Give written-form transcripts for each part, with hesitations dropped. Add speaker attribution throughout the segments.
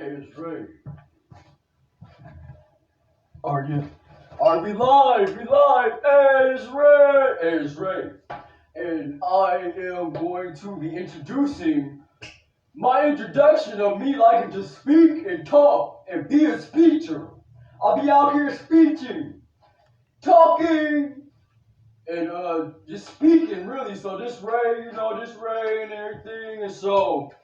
Speaker 1: Hey, it's Ray. Are you? Are we live? We live. Hey, it's Ray. Hey, it's Ray. And I am going to be introducing my introduction of me liking to speak and talk and be a speecher. I'll be out here speaking, talking, and just speaking really. So this Ray, this Ray and everything. And so,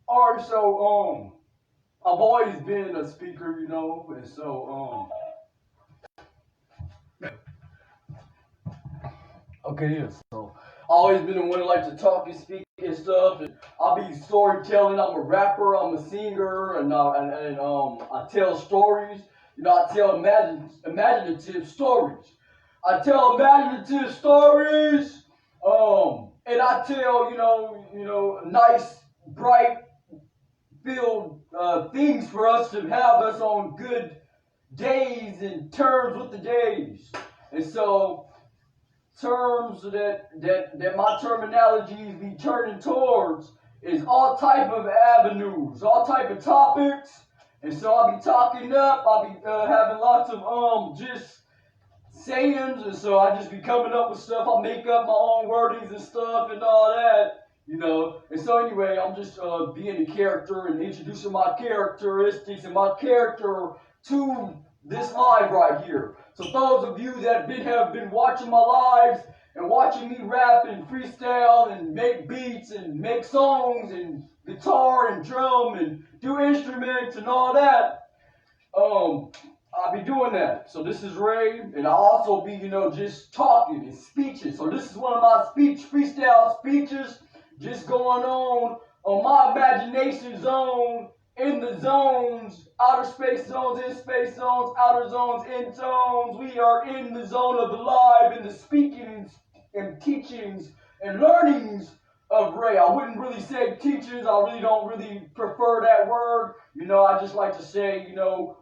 Speaker 1: alright, so I've always been a speaker, and so okay, yeah. So I always been the one that like to talk and speak and stuff, and I'll be storytelling. I'm a rapper, I'm a singer, and I tell stories. I tell imaginative stories. I tell imaginative stories, and I tell nice, bright, filled things for us to have us on good days and terms with the days, and so terms that my terminologies be turning towards is all type of avenues, all type of topics, and so I'll be talking up. I'll be having lots of just sayings, and so I just be coming up with stuff. I make up my own wordings and stuff and all that. And so anyway, I'm just being a character and introducing my characteristics and my character to this live right here. So those of you that have been watching my lives and watching me rap and freestyle and make beats and make songs and guitar and drum and do instruments and all that, I'll be doing that. So this is Ray, and I'll also be, just talking and speeches. So this is one of my freestyle speeches, just going on my imagination zone, in the zones, outer space zones, in space zones, outer zones, in zones. We are in the zone of the live, in the speakings and teachings and learnings of Ray. I wouldn't really say teachers. I really don't really prefer that word. I just like to say,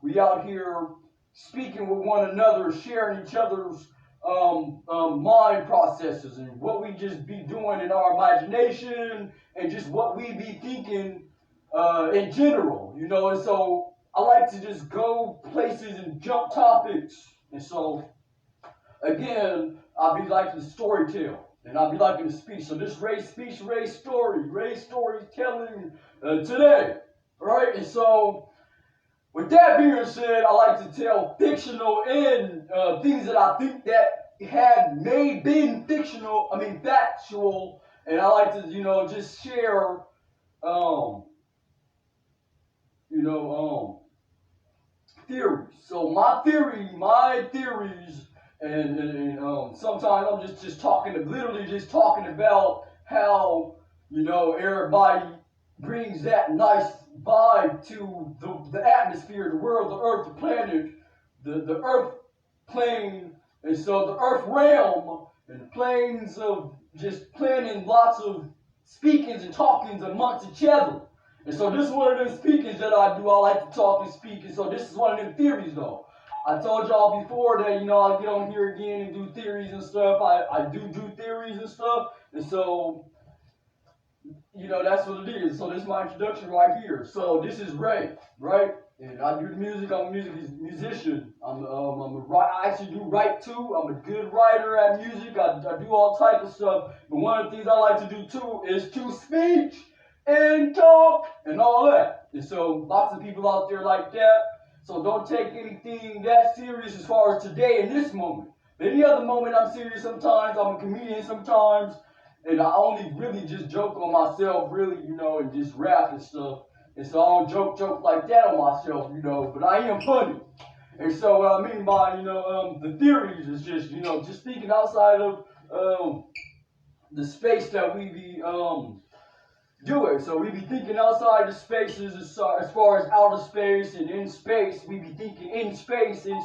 Speaker 1: we out here speaking with one another, sharing each other's mind processes and what we just be doing in our imagination and just what we be thinking in general, and so I like to just go places and jump topics, and so again, I'll be liking to storytell, and I'll be liking to speak. So this Ray speech, Ray storytelling today, right? And so with that being said, I like to tell fictional and things that I think that may been factual, and I like to just share theories. So my theories, and sometimes I'm just literally just talking about how everybody brings that nice vibe to the atmosphere, the world, the earth, the planet, the earth plane, and so the earth realm, and the planes of just planning lots of speakings and talkings amongst each other. And so this is one of them speakings that I do. I like to talk and speak. And so this is one of them theories, though. I told y'all before that, I'll get on here again and do theories and stuff. I do theories and stuff. And so, that's what it is. So this is my introduction right here. So this is Ray, right? And I do the music. I'm a musician. I actually do write too. I'm a good writer at music. I do all type of stuff. But one of the things I like to do too is to speak and talk and all that. And so lots of people out there like that. So don't take anything that serious as far as today in this moment. But any other moment I'm serious sometimes. I'm a comedian sometimes. And I only really just joke on myself, really, and just rap and stuff. And so I don't joke like that on myself, but I am funny. And so what I mean by, the theories is just, just thinking outside of the space that we be doing. So we be thinking outside the spaces as far as outer space, and in space, we be thinking in space we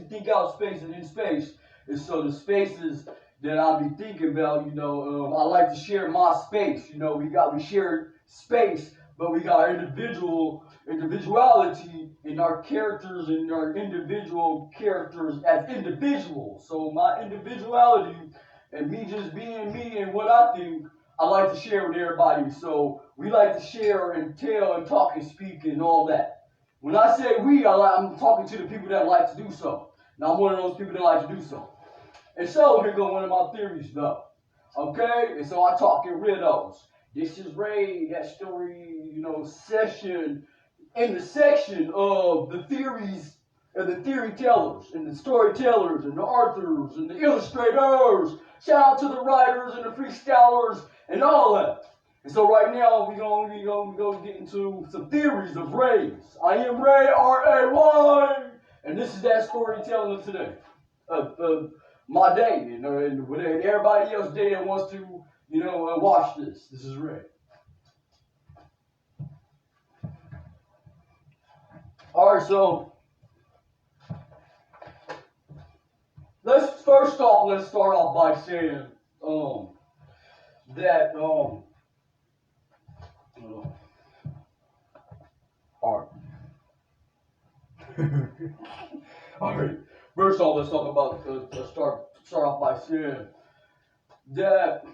Speaker 1: think out space, and in space. And so the spaces that I be thinking about, I like to share my space. We share space, but we got our individuality in our characters and our individual characters as individuals. So my individuality and me just being me and what I think, I like to share with everybody. So we like to share and tell and talk and speak and all that. When I say we, I'm talking to the people that like to do so. Now I'm one of those people that like to do so. And so here go one of my theories though. Okay? And so I talk in riddles. This is Ray, that story, session in the section of the theories and the theory tellers and the storytellers and the authors and the illustrators. Shout out to the writers and the freestylers and all that. And so right now we're gonna get into some theories of Rays. I am Ray, R-A-Y, and this is that storytelling of today. My day, and everybody else's day that wants to, watch this. This is Ray. All right, so let's start off by saying that all right. All right. First off, let's talk about start off by saying that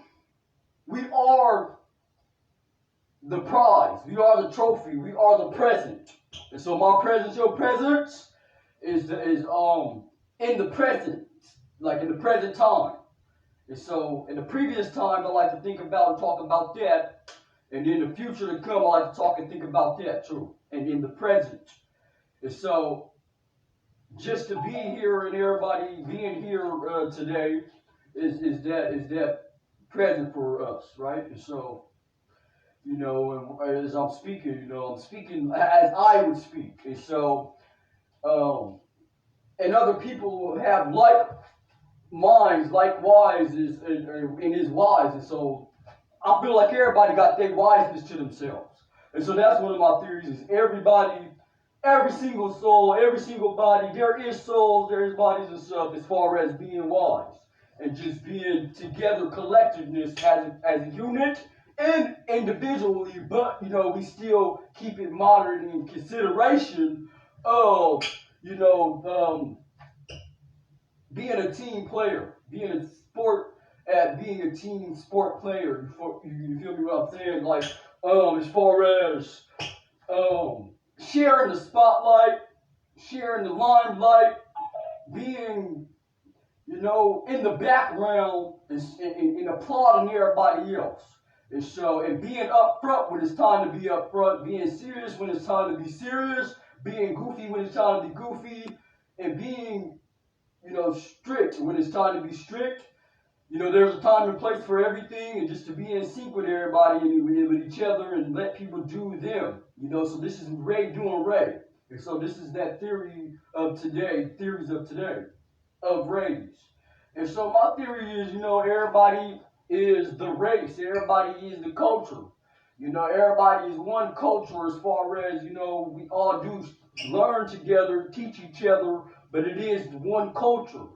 Speaker 1: we are the prize, we are the trophy, we are the present. And so my presence, your presence is in the present, like in the present time. And so in the previous time, I like to think about and talk about that. And in the future to come, I like to talk and think about that too. And in the present. And so just to be here and everybody being here today is that present for us, right? And so, as I'm speaking, I'm speaking as I would speak. And so, and other people have like minds, likewise in his wise. And so I feel like everybody got their wiseness to themselves. And so that's one of my theories is everybody, every single soul, every single body, there is souls, there is bodies and stuff as far as being wise. And just being together, collectiveness as a unit and individually, but, we still keep it moderate in consideration of, being a team player, being a team sport player. You feel me what I'm saying? Like, as far as sharing the spotlight, sharing the limelight, being, in the background and applauding everybody else. And so, and being upfront when it's time to be upfront, being serious when it's time to be serious, being goofy when it's time to be goofy, and being, strict when it's time to be strict. There's a time and place for everything, and just to be in sync with everybody and with each other and let people do them. So this is Ray doing Ray. And so this is that theories of today, of Rays. And so my theory is, everybody is the race. Everybody is the culture. Everybody is one culture as far as, we all do learn together, teach each other, but it is one culture.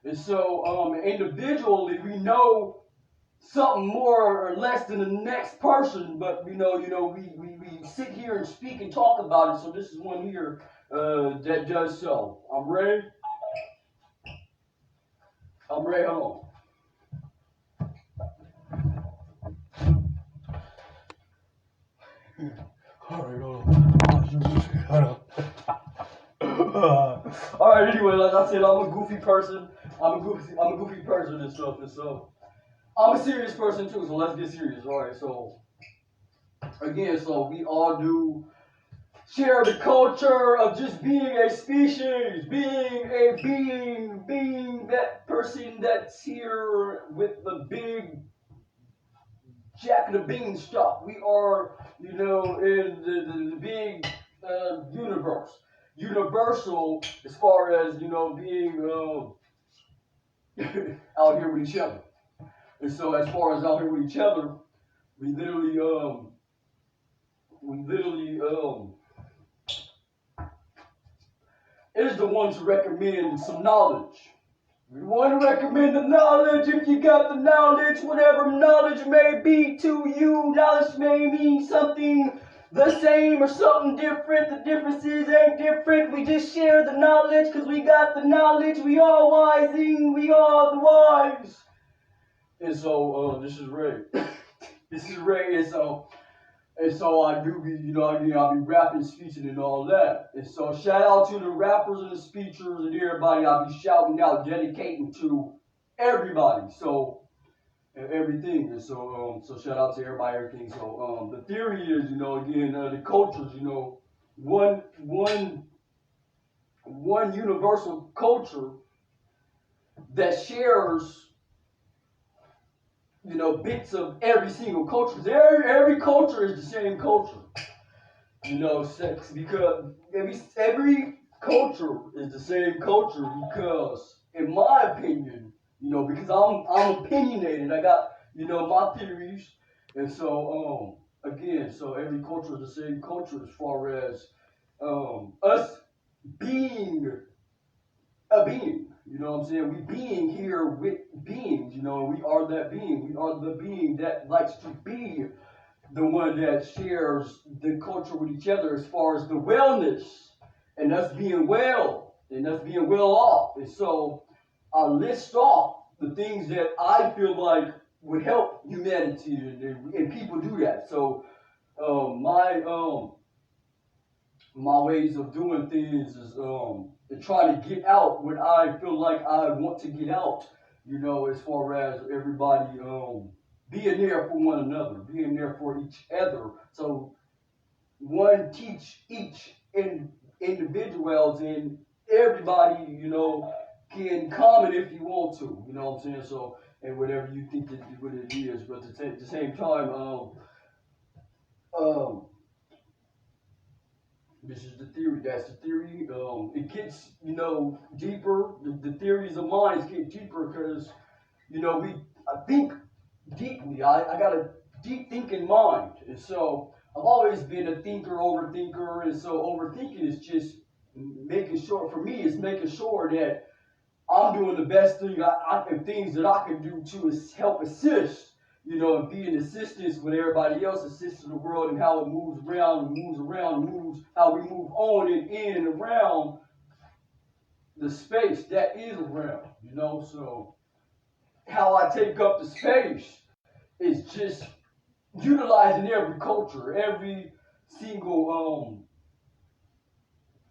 Speaker 1: And so individually, we know something more or less than the next person, but we sit here and speak and talk about it. So this is one here that does so. I'm Ray. Hold on. All right, hold on. All right. Anyway, like I said, I'm a goofy person. I'm a goofy person and stuff. And so I'm a serious person too. So let's get serious. All right. So again, so we all do share the culture of just being a species, being that person that's here with the big jack of the beanstalk. We are, in the big universe. Universal as far as, being out here with each other. And so as far as out here with each other, we literally is the one to recommend some knowledge. We want to recommend the knowledge. If you got the knowledge, whatever knowledge may be to you, knowledge may mean something the same or something different. The differences ain't different. We just share the knowledge because we got the knowledge. We all wising. We are the wise. And so this is Ray. This is Ray, and so I do be, I'll be rapping, speeching, and all that. And so shout out to the rappers and the speechers and everybody. I'll be shouting out, dedicating to everybody. So and everything. And so shout out to everybody, everything. So the theory is, again, the cultures, one one universal culture that shares, bits of every single culture. Every culture is the same culture. Sex because every culture is the same culture because, in my opinion, because I'm opinionated. I got my theories, and so again, so every culture is the same culture as far as us being a being. You know what I'm saying? We being here with beings. We are that being. We are the being that likes to be the one that shares the culture with each other as far as the wellness and us being well and us being well off. And so I list off the things that I feel like would help humanity, and people do that. So my ways of doing things is to try to get out what I feel like I want to get out. As far as everybody being there for one another, being there for each other. So one teach each individuals and everybody, can comment if you want to. You know what I'm saying? So and whatever you think that what it is, but at the same time, um, this is the theory. That's the theory. It gets deeper. The theories of minds get deeper because I think deeply. I got a deep thinking mind, and so I've always been a thinker, overthinker, and so overthinking is just making sure. For me, it's making sure that I'm doing the best thing and things that I can do to help assist, and be an assistance when everybody else assists in the world and how it moves around and moves around and moves, how we move on and in and around the space that is around, So how I take up the space is just utilizing every culture, every single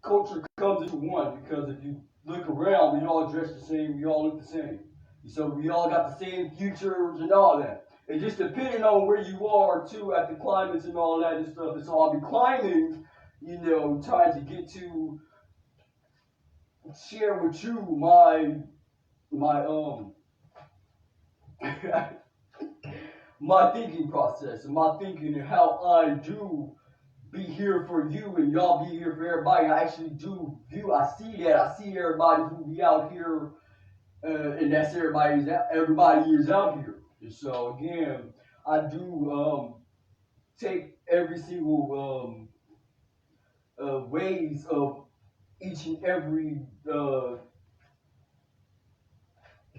Speaker 1: culture comes into one because if you look around, we all dress the same, we all look the same. So we all got the same futures and all that. And just depending on where you are too at the climates and all that and stuff. And so I'll be climbing, trying to get to share with you my my thinking process and my thinking and how I do be here for you and y'all be here for everybody. I actually do view. I see that. I see everybody who be out here, and that's everybody's. Everybody is out here. And so again, I do take every single ways of each and every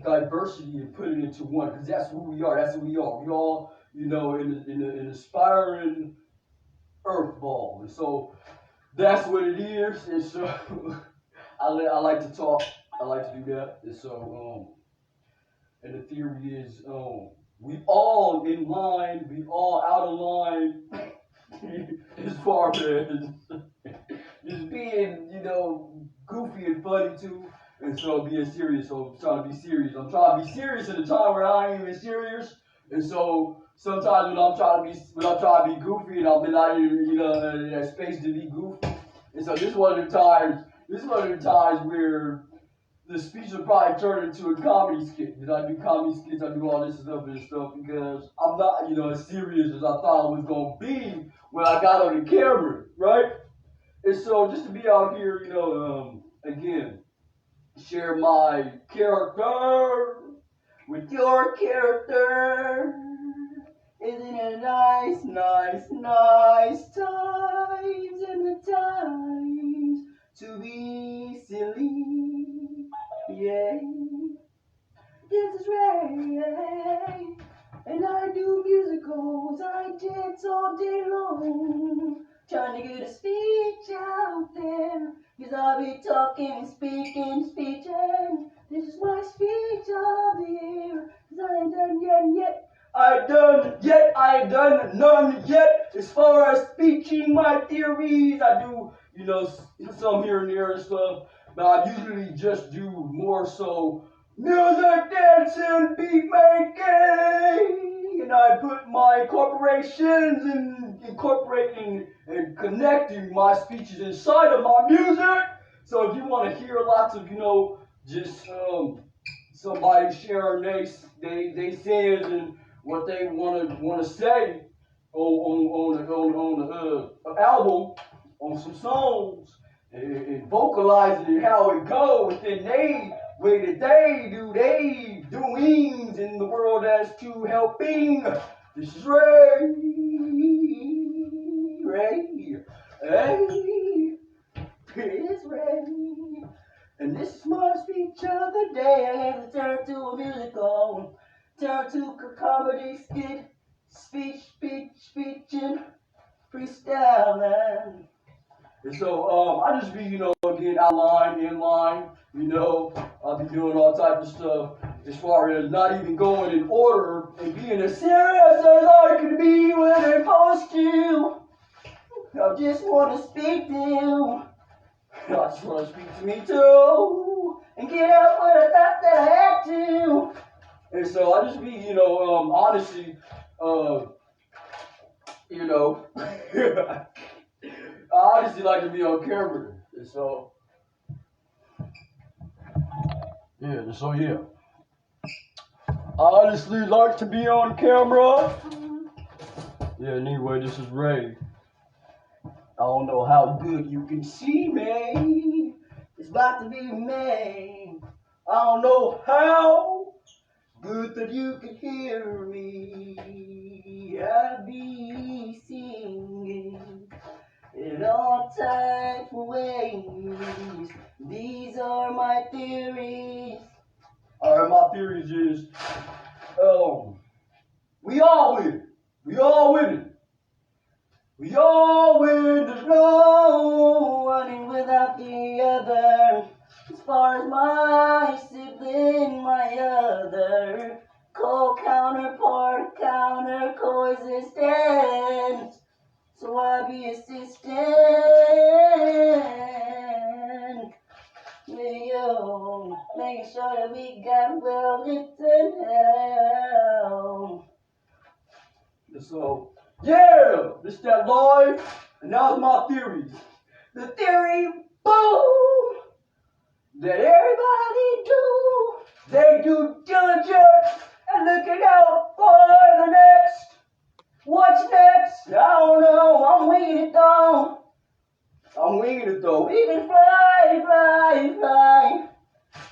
Speaker 1: diversity and put it into one because that's who we are. That's who we are. We all, an aspiring earth ball, and so that's what it is. And so I like to talk. I like to do that. And so and the theory is we all in line. We all out of line as far as just being, goofy and funny too. And so being serious. So I'm trying to be serious. I'm trying to be serious at a time where I ain't even serious. And so sometimes when I'm trying to be goofy and I've been out here, in that space to be goofy. And so this is one of the times. This is one of the times where the speech will probably turn into a comedy skit. Because I do comedy skits, I do all this stuff and stuff because I'm not, as serious as I thought I was gonna be when I got on the camera, right? And so just to be out here, again, share my character with your character. Isn't it nice, nice, nice times and the times to be silly? Yeah, this is Ray, and I do musicals. I dance all day long, trying to get a speech out there. Cause I'll be talking, speaking, speeching. This is my speech of the year. Cause I ain't done yet. I ain't done none yet. As far as speaking my theories, I do, some here and there and stuff. But I usually just do more so music, dancing, beat making. And I put my corporations in incorporating and connecting my speeches inside of my music. So if you want to hear lots of, just somebody sharing they sins and what they want to say on the album, on some songs, and vocalizing how it goes within they way that they do they doings in the world as to helping. This is Ray, hey, it's Ray. And this is my speech of the day. I had to turn to a musical, turn to a comedy skit, speeching, freestyling. And so I just be, again, outline, in line, I'll be doing all types of stuff as far as not even going in order and being as serious as I can be when I'm supposed to. I just want to speak to you. I just want to speak to me too, and get out what I thought that I had to. And so I just be, honestly, I honestly like to be on camera. And so, yeah. I honestly like to be on camera. Yeah, anyway, this is Ray. I don't know how good you can see me. It's about to be May. I don't know how good that you can hear me. I'll be singing in all types of ways. These are my theories. Alright, my theories is, we all win. We all winning. We all win, there's no one without the other. As far as my sibling, my other counterpart, coexistence. So I'll be assistant with you, making sure that we got well written down. So, yeah, this is that live, and now's my theories. The theory, boom, that everybody do. They do diligence and looking out for the next. What's next? I don't know. I'm winging it though. We can fly.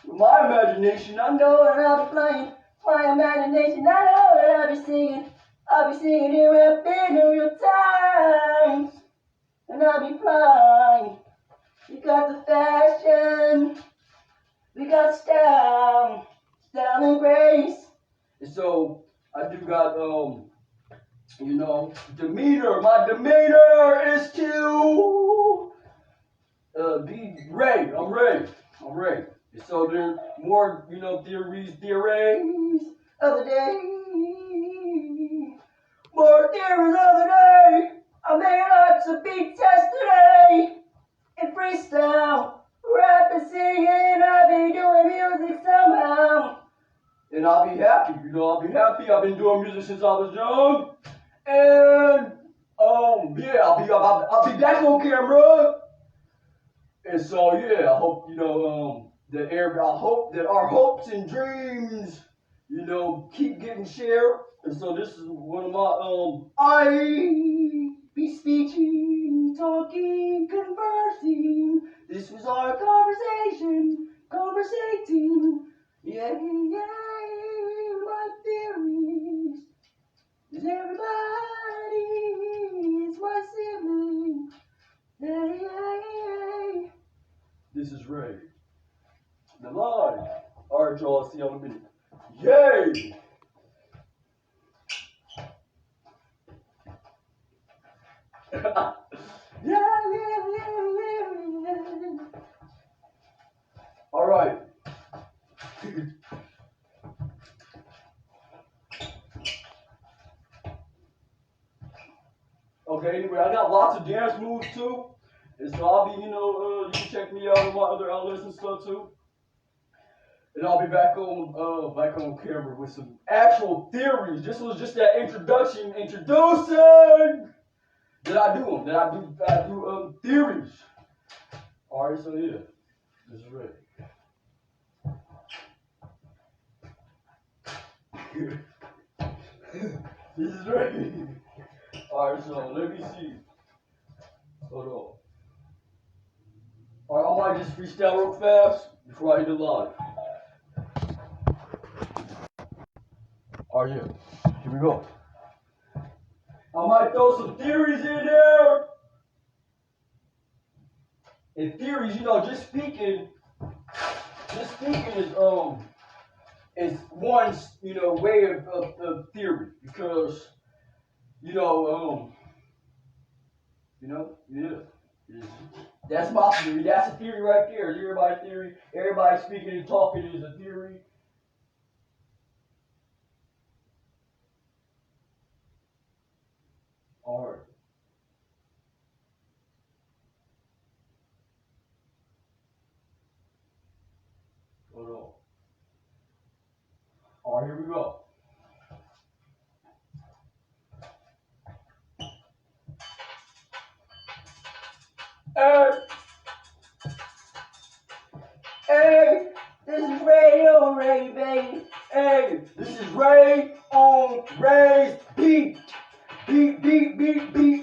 Speaker 1: With my imagination, I know that I'll be flying. My imagination, I know that I'll be singing. I'll be singing and rapping in real time, and I'll be flying. We got the fashion, we got style and grace. And so I do got demeanor. My demeanor is to be Ray. I'm Ray. And so there's more, theories of the day. More theories of the day. I made lots of beats yesterday. In freestyle, rap and singing, I'll be doing music somehow. And I'll be happy, I've been doing music since I was young. And I'll be back on camera. And so I hope I hope that our hopes and dreams, keep getting shared. And so this is one of my I be speaking, talking, conversing. This was our conversating. Yeah, my theories. Is everybody is my sibling. Hey. This is Ray. The live. Alright, y'all, I'll see y'all in a minute. Yay! yeah. All right. Okay, anyway, I got lots of dance moves too. And so I'll be, you can check me out on my other outlets and stuff too. And I'll be back on camera with some actual theories. This was just that introducing that I do them. I do theories. All right, so yeah, this is ready. This is ready. All right, so let me see. Hold on. All right, I might just freestyle real fast before I hit the live. All right, yeah. Here we go. I might throw some theories in there. And theories, just speaking is one, way of theory because, yeah. That's my theory. That's a theory right there. Is everybody's theory. Everybody speaking and talking is a theory. All right. Hold on. All right, here we go. Hey, this is Ray on Ray, baby. Hey, this is Ray on Ray's beat. Beat.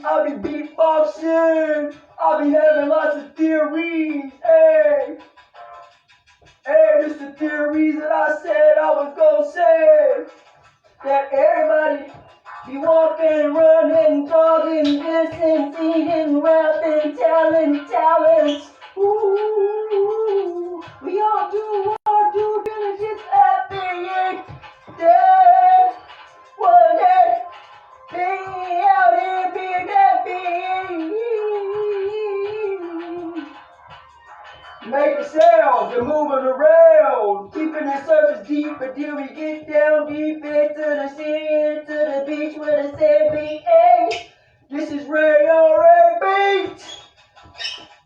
Speaker 1: I'll be beatboxing. I'll be having lots of theories. Hey, this the theories that I said I was gonna say. That everybody be walking, running, jogging, dancing, singing, rapping, talents. Ooh, we all do our due diligence at the end. Yeah, one day, being out here, being that being. Making sounds and moving around, keeping the surface deep until we get down deep into the sea, into the beach where the sand be. Hey, this is Ray on Ray Beat,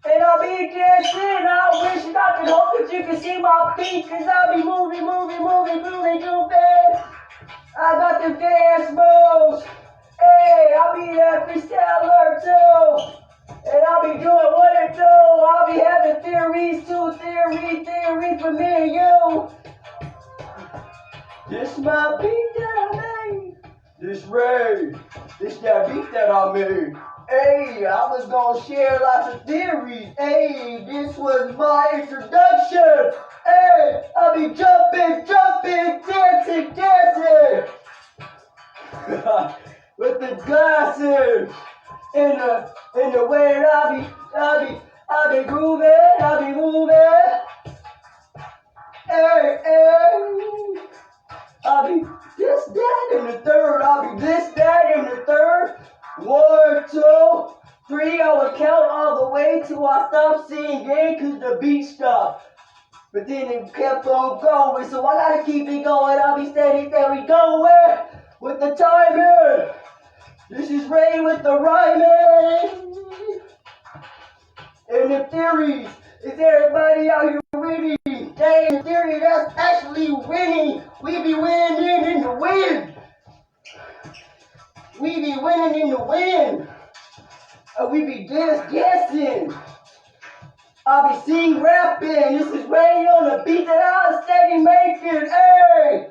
Speaker 1: and I'll be dancing. I wish I could hope that you can see my feet, cause I'll be moving too fast. I got the dance moves. Hey, I'll be that freestyler too. And I'll be doing what it do. I'll be having theories too. Theory for me and you. This my beat that I made. This Ray. This that beat that I made. Hey, I was gonna share lots of theories. Hey, this was my introduction. Hey, I'll be jumping, dancing. With the glasses. In the way that I be grooving, I be moving. Hey, I'll be this, that, and the third. I'll be this, that, and the third. 1, 2, 3. I will count all the way till I stop singing, cause the beat stopped. But then it kept on going, so I gotta keep it going. I'll be steady going with the timer. This is Ray with the rhyming. And the theories, is everybody out here winning? Hey, the theory that's actually winning. We be winning in the wind. We be winning in the wind. We be dancing. I'll be singing, rapping. This is Ray on the beat that I'm steady making. Hey,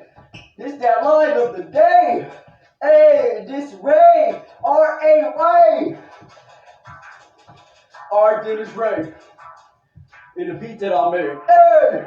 Speaker 1: this that line of the day. Hey, this Ray, R-A-Y. Alright, then it's Ray. In the beat that I made. Hey!